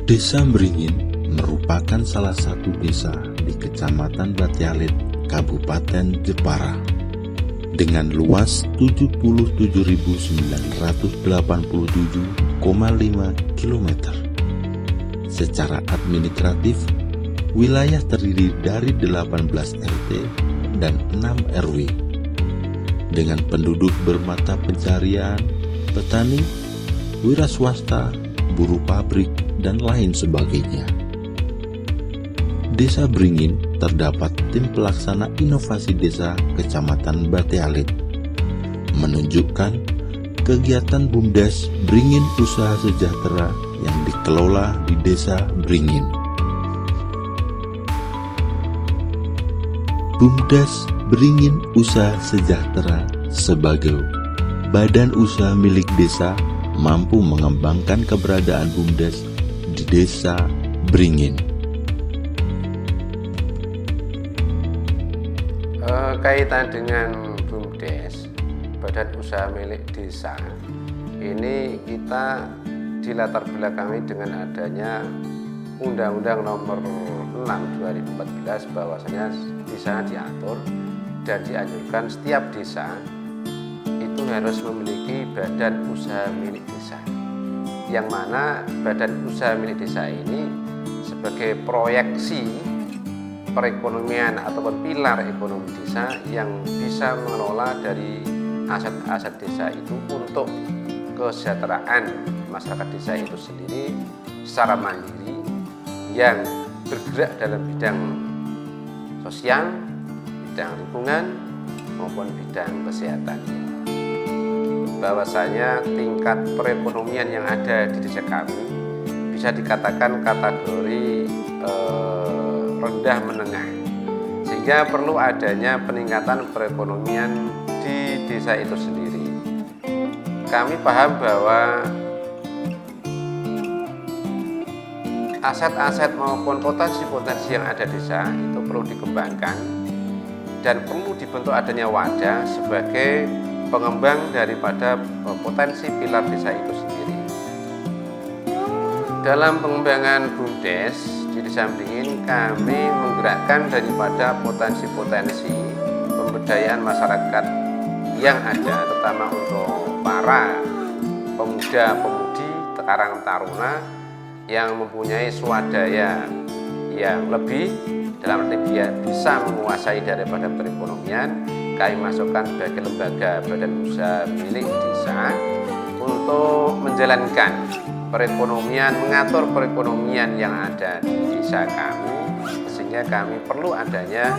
Desa Bringin merupakan salah satu desa di Kecamatan Batialit, Kabupaten Jepara, dengan luas 77.987,5 km. Secara administratif, wilayah terdiri dari 18 RT dan 6 RW, dengan penduduk bermata pencarian, petani, wira swasta, buruh pabrik, dan lain sebagainya. Desa Bringin terdapat tim pelaksana inovasi desa Kecamatan Batialit, menunjukkan kegiatan BUMDes Bringin Usaha Sejahtera yang dikelola di Desa Bringin. BUMDes Bringin Usaha Sejahtera sebagai badan usaha milik desa mampu mengembangkan keberadaan BUMDes di Desa Bringin. Kaitan dengan BUMDes, badan usaha milik desa, ini kita dilatar belakangi dengan adanya Undang-Undang Nomor 6 2014 bahwasanya di sana diatur dan dianjurkan setiap desa itu harus memiliki badan usaha milik desa, yang mana badan usaha milik desa ini sebagai proyeksi perekonomian ataupun pilar ekonomi desa yang bisa mengelola dari aset-aset desa itu untuk kesejahteraan masyarakat desa itu sendiri secara mandiri, yang bergerak dalam bidang sosial, bidang lingkungan maupun bidang kesehatan. Bahwasanya tingkat perekonomian yang ada di desa kami bisa dikatakan kategori rendah menengah, sehingga perlu adanya peningkatan perekonomian di desa itu sendiri. Kami paham bahwa aset-aset maupun potensi-potensi yang ada di desa itu perlu dikembangkan dan perlu dibentuk adanya wadah sebagai pengembang daripada potensi pilar desa itu sendiri. Dalam pengembangan BUMDes di Desa Bringin, kami menggerakkan daripada potensi-potensi pemberdayaan masyarakat yang ada, terutama untuk para pemuda-pemudi, karang taruna yang mempunyai swadaya yang lebih, dalam arti dia bisa menguasai daripada perekonomian. Kami masukkan sebagai lembaga badan usaha milik desa untuk menjalankan perekonomian, mengatur perekonomian yang ada di desa kami, sehingga kami perlu adanya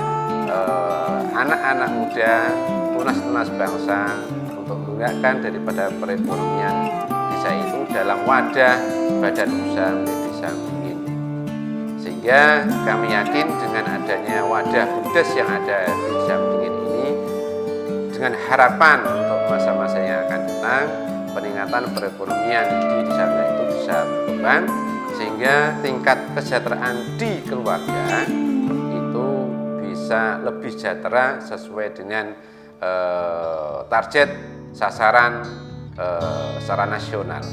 anak-anak muda, tunas-tunas bangsa untuk menggerakkan daripada perekonomian desa itu dalam wadah badan usaha milik desa Bringin. Sehingga kami yakin dengan adanya wadah BUMDes yang ada di Desa Bringin ini, dengan harapan untuk masa-masa yang akan datang, peningkatan perekonomian di desa itu bisa berkembang, sehingga tingkat kesejahteraan di keluarga itu bisa lebih sejahtera sesuai dengan target sasaran secara nasional.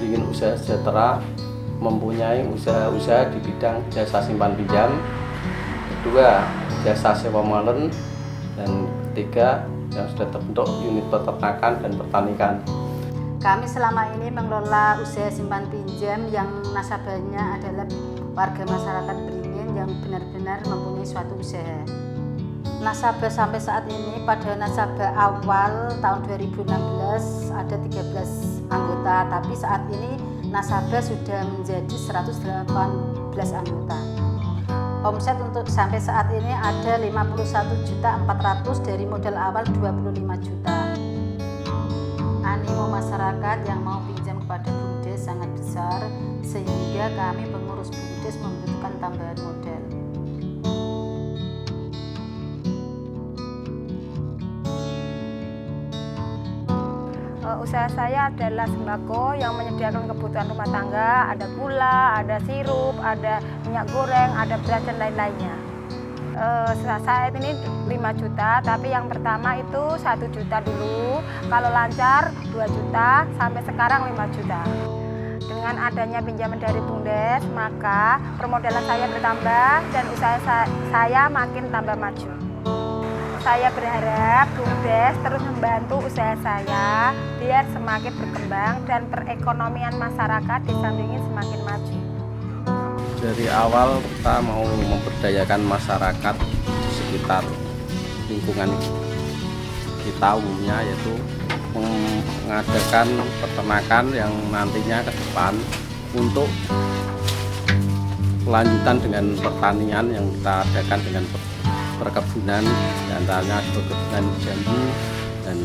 Bringin Usaha Sejahtera mempunyai usaha-usaha di bidang jasa simpan pinjam, kedua jasa sewa molen, dan ketiga yang sudah terbentuk unit peternakan dan pertanikan. Kami selama ini mengelola usaha simpan pinjam yang nasabahnya adalah warga masyarakat Bringin yang benar-benar mempunyai suatu usaha. Nasabah sampai saat ini, pada nasabah awal tahun 2016 ada 13 anggota, tapi saat ini nasabah sudah menjadi 118 anggota. Omset untuk sampai saat ini ada 51.400.000 dari modal awal 25 juta. Animo masyarakat yang mau pinjam kepada BUMDes sangat besar, sehingga kami pengurus BUMDes membutuhkan tambahan modal. Usaha saya adalah sembako yang menyediakan kebutuhan rumah tangga, ada gula, ada sirup, ada minyak goreng, ada beras dan lain-lainnya. Saat ini 5 juta, tapi yang pertama itu 1 juta dulu, kalau lancar 2 juta, sampai sekarang 5 juta. Dengan adanya pinjaman dari BUMDes, maka permodalan saya bertambah dan usaha saya makin tambah maju. Saya berharap BUMDes terus membantu usaha saya biar semakin berkembang dan perekonomian masyarakat Desa Beringin semakin maju. Dari awal kita mau memberdayakan masyarakat di sekitar lingkungan kita umumnya, yaitu mengadakan peternakan yang nantinya ke depan untuk kelanjutan dengan pertanian yang kita adakan dengan perkebunan, diantaranya perkebunan jambu dan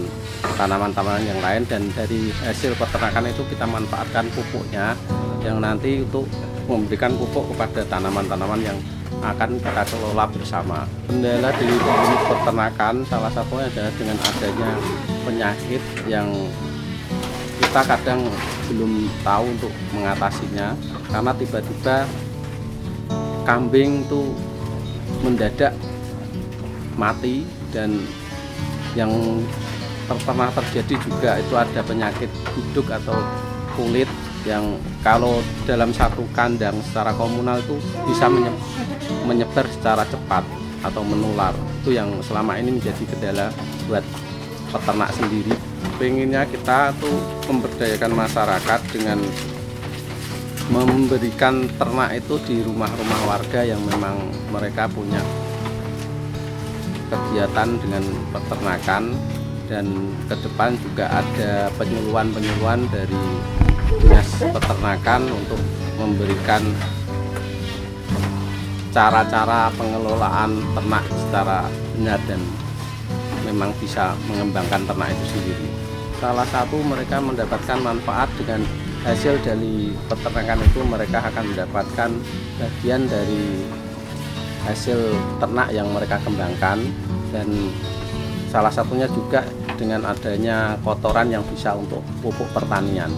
tanaman-tanaman yang lain, dan dari hasil peternakan itu kita manfaatkan pupuknya yang nanti untuk memberikan pupuk kepada tanaman-tanaman yang akan kita kelola bersama. Kendala di unit peternakan salah satunya adalah dengan adanya penyakit yang kita kadang belum tahu untuk mengatasinya, karena tiba-tiba kambing itu mendadak mati, dan yang pernah terjadi juga itu ada penyakit guduk atau kulit yang kalau dalam satu kandang secara komunal itu bisa menyebar secara cepat atau menular. Itu yang selama ini menjadi kendala buat peternak sendiri. Pengennya kita tuh memberdayakan masyarakat dengan memberikan ternak itu di rumah-rumah warga yang memang mereka punya kegiatan dengan peternakan, dan ke depan juga ada penyuluhan dari dinas peternakan untuk memberikan cara-cara pengelolaan ternak secara benar dan memang bisa mengembangkan ternak itu sendiri. Salah satu mereka mendapatkan manfaat dengan hasil dari peternakan itu, mereka akan mendapatkan bagian dari hasil ternak yang mereka kembangkan, dan salah satunya juga dengan adanya kotoran yang bisa untuk pupuk pertanian.